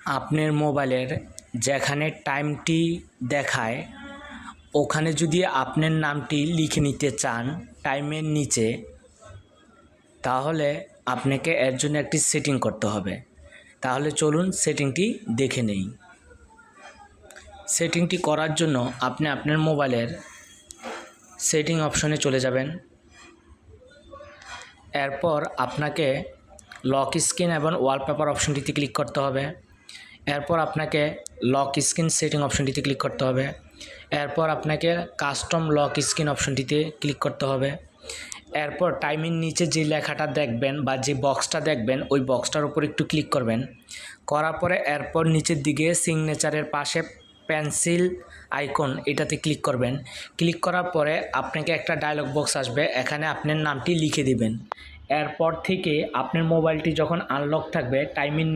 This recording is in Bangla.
আপনার মোবাইলের যেখানে টাইমটি দেখায় ওখানে যদি আপনার নামটি লিখে নিতে চান টাইমের নিচে, তাহলে আপনাকে এর জন্য একটি সেটিং করতে হবে। তাহলে চলুন সেটিংটি দেখে নেই। সেটিংটি করার জন্য আপনি আপনার মোবাইলের সেটিং অপশনে চলে যাবেন। এরপর আপনাকে লক স্ক্রিন এবং ওয়ালপেপার অপশনটিতে ক্লিক করতে হবে। এরপর আপনাকে লক স্ক্রিন সেটিং অপশনটিতে ক্লিক করতে হবে। এরপর আপনাকে কাস্টম লক স্ক্রিন অপশনটিতে ক্লিক করতে হবে। এরপর টাইমের নিচে যে লেখাটা দেখবেন বা যে বক্সটা দেখবেন ওই বক্সটার উপর একটু ক্লিক করবেন। করার পরে এরপর নিচের দিকে সিগনেচারের পাশে পেন্সিল আইকন এটাতে ক্লিক করবেন। ক্লিক করার পরে আপনাকে একটা ডায়লগ বক্স আসবে, এখানে আপনার নামটি লিখে দিবেন। এরপর থেকে আপনার মোবাইলটি যখন আনলক থাকবে টাইমের